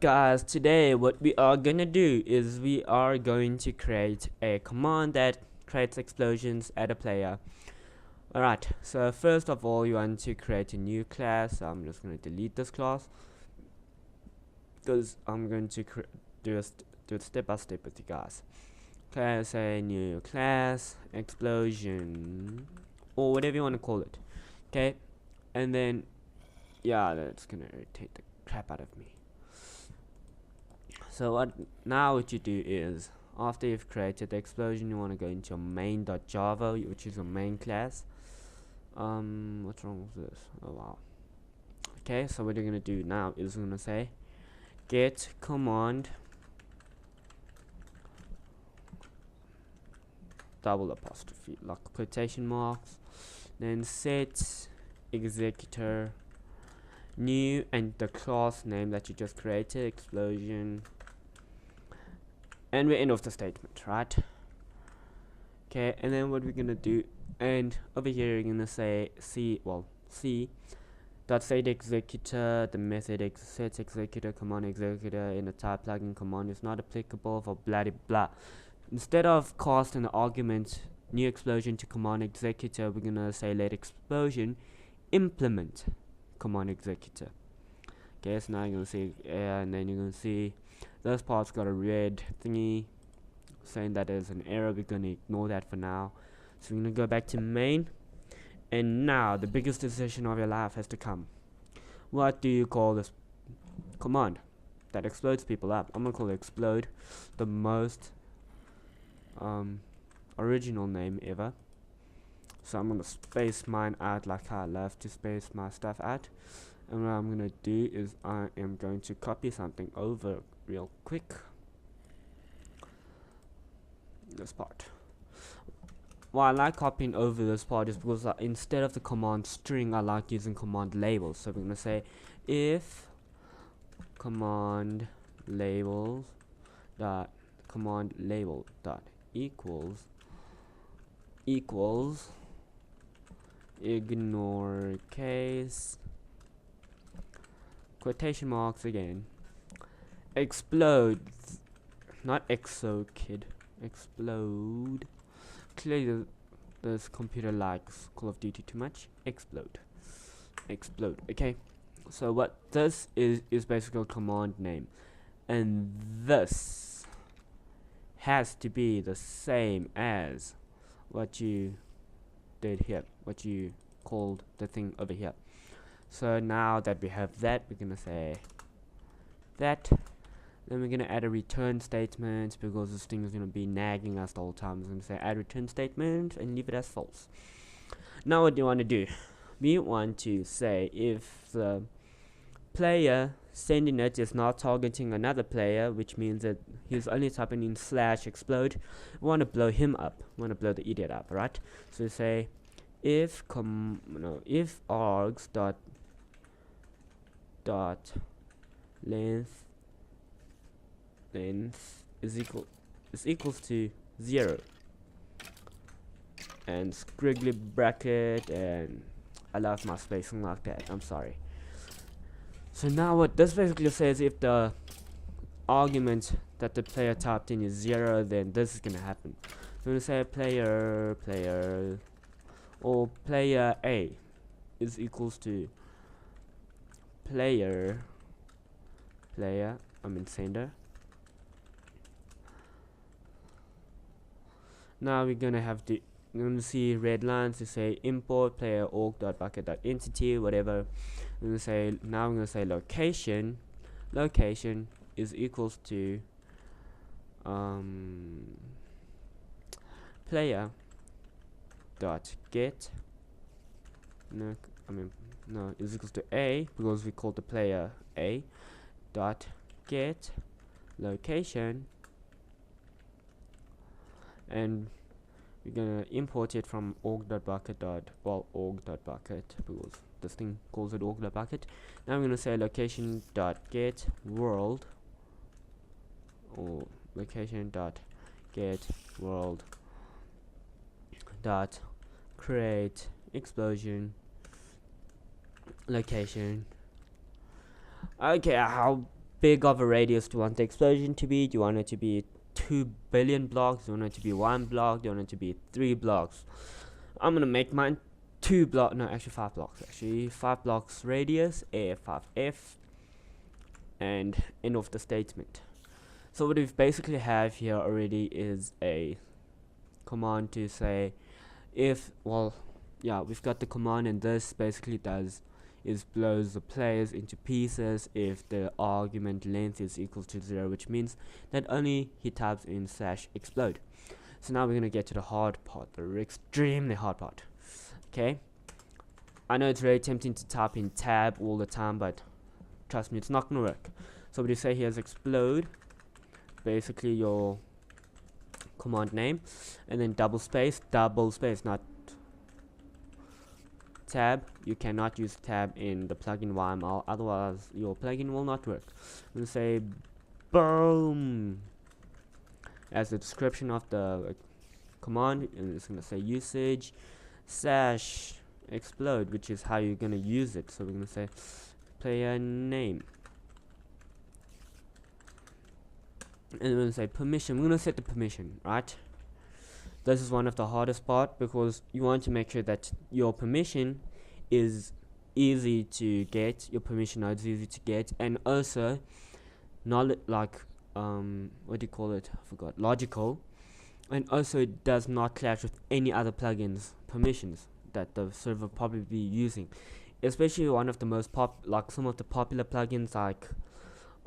Guys, today what we are gonna do is we are going to create a command that creates explosions at a player. Alright, so first of all you want to create a new class. I'm just gonna delete this class because I'm going to do it step by step with you guys. Okay, say new class explosion or whatever you want to call it. Okay, and then yeah, that's gonna irritate the crap out of me. So what you do is after you've created the explosion, you want to go into your main.java, which is your main class. What's wrong with this? Oh wow. Okay, so what you're gonna do now is we're gonna say get command double apostrophe like quotation marks, then set executor new and the class name that you just created, explosion, and we're end of the statement, right? Okay, and then what we're gonna do, and over here you're gonna say C dot set executor, the method set executor command executor in the type plugin command is not applicable for blah blah. Instead of casting the argument new explosion to command executor, we're gonna say let explosion implement command executor. Okay, so now you're gonna see and then you're gonna see this part's got a red thingy saying that there's an error. We're gonna ignore that for now. So we're gonna go back to main, and now the biggest decision of your life has to come. What do you call this command that explodes people up? I'm gonna call it explode, the most original name ever. So I'm gonna space mine out like I love to space my stuff out. And what I'm gonna do is I am going to copy something over real quick. This part. Why I like copying over this part is because instead of the command string, I like using command labels. So we're gonna say if command labels dot command label dot equals ignore case quotation marks again explode, not exo kid, explode. Clearly this computer likes Call of Duty too much. Explode. Okay, so what this is basically a command name, and this has to be the same as what you did here, what you called the thing over here. So now that we have that, we're gonna say that. Then we're gonna add a return statement because this thing is gonna be nagging us the whole time. We're gonna say add return statement and leave it as false. Now what do you want to do? We want to say if the player sending it is not targeting another player, which means that he's only typing in /explode. We want to blow him up. We want to blow the idiot up, right? So we say if if args dot length is equals to 0 and squiggly bracket, and I love my spacing like that, I'm sorry. So now what this basically says, if the argument that the player typed in is 0, then this is gonna happen. So we say player or player A is equals to player sender. Now we're gonna see red lines to say import player org.bucket.entity, whatever. We're gonna say location is equals to player dot get is equals to a, because we called the player a, dot get location, and we're gonna import it from org.bucket because this thing calls it org.bucket. Now I'm gonna say location dot get world, or location dot get world dot create explosion location. Okay, how big of a radius do you want the explosion to be? Do you want it to be 2 billion blocks? Do you want it to be 1 block? Do you want it to be 3 blocks? I'm gonna make mine 2 block, no, actually 5 blocks. Actually 5 blocks radius, A5F, and end of the statement. So what we basically have here already is a command to say if, well, yeah, we've got the command, and this basically does is blows the players into pieces if the argument length is equal to 0, which means that only he types in /explode. So now we're gonna get to the hard part, the extremely hard part. Okay, I know it's very tempting to type in tab all the time, but trust me, it's not gonna work. So what you say here is explode, basically your command name, and then double space, not tab. You cannot use tab in the plugin YML, otherwise your plugin will not work. I'm gonna say boom as the description of the command, and it's gonna say usage /explode, which is how you're gonna use it. So we're gonna say player name, and we're gonna say permission. We're gonna set the permission, right? This is one of the hardest part, because you want to make sure that your permission is easy to get, your permission node is easy to get, and also not like what do you call it, I forgot, logical, and also it does not clash with any other plugins permissions that the server probably be using, especially one of the most like some of the popular plugins like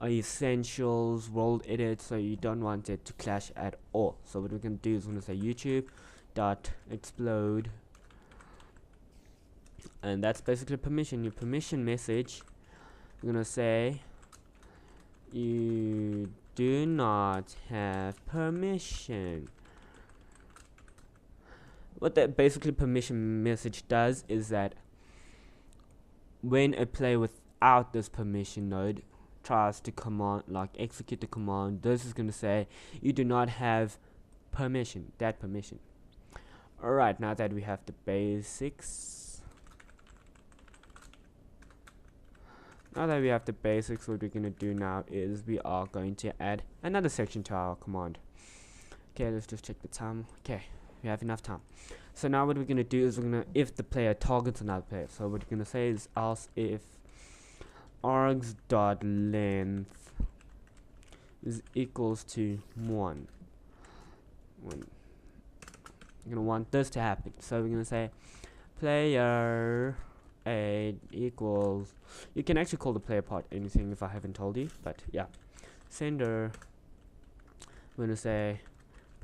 essentials, world edit, so you don't want it to clash at all. So what we're gonna do is we're gonna say youtube.explode, and that's basically permission. Your permission message, we're gonna say you do not have permission. What that basically permission message does is that when a player without this permission node tries to command, like execute the command, this is going to say you do not have permission, that permission. Alright, now that we have the basics, what we're going to do now is we are going to add another section to our command. Okay, let's just check the time. Okay, we have enough time. So now what we're going to do is we're going to, if the player targets another player, so what we're going to say is else if args.length is equals to 1. You're gonna want this to happen, so we're gonna say player a equals, you can actually call the player part anything if I haven't told you, but yeah, sender, we're gonna say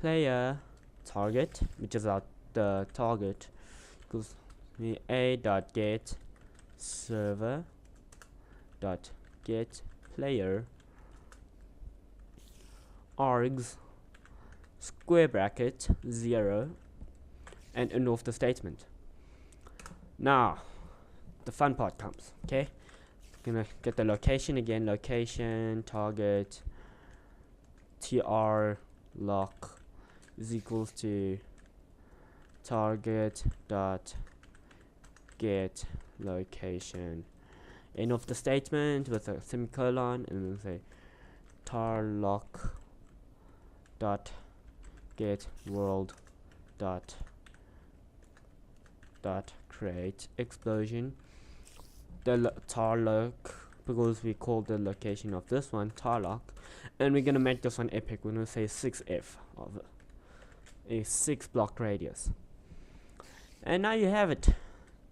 player target, which is the target, equals a.get server dot get player args square bracket 0, and end of the statement. Now the fun part comes. Okay, gonna get the location again, location target tr lock is equals to target dot get location, end of the statement with a semicolon, and then say tarlock dot get world dot create explosion. The tarlock, because we called the location of this one tarlock, and we're gonna make this one epic. We're gonna say 6f of a 6 block radius, and now you have it,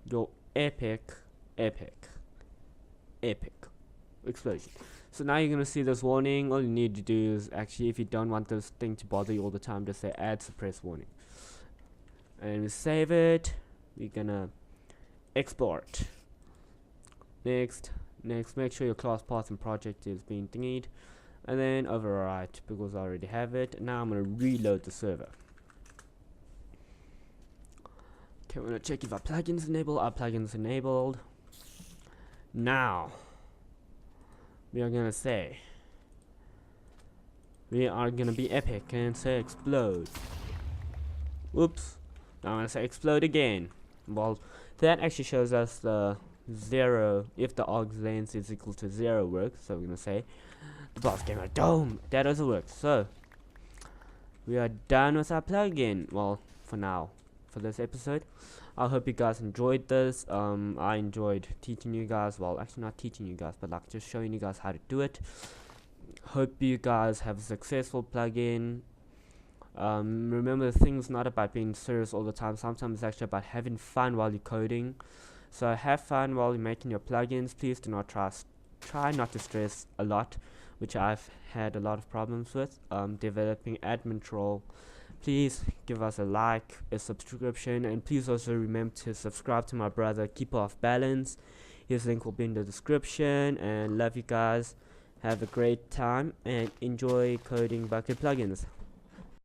your epic explosion. So now you're gonna see this warning. All you need to do is, actually, if you don't want this thing to bother you all the time, just say add suppress warning, and we save it. We're gonna export. Next, make sure your class path and project is being thingied, and then overwrite, because I already have it. Now I'm gonna reload the server. Okay, we're gonna check if our plugins enable. Our plugins enabled. Now we are gonna say we are gonna be epic and say explode. Whoops. Now I'm gonna say explode again. Well, that actually shows us the 0 if the args length is equal to 0 works. So we're gonna say The boss gamer dome. That doesn't work. So we are done with our plugin. Well, for now, for this episode. I hope you guys enjoyed this. I enjoyed teaching you guys. Well, actually not teaching you guys, but like just showing you guys how to do it. Hope you guys have a successful plugin. Remember, the thing's not about being serious all the time. Sometimes it's actually about having fun while you're coding. So have fun while you're making your plugins. Please do not try not to stress a lot, which I've had a lot of problems with. Developing admin troll. Please give us a like, a subscription, and please also remember to subscribe to my brother Keeper of Balance. His link will be in the description. And love you guys. Have a great time and enjoy coding Bukkit plugins.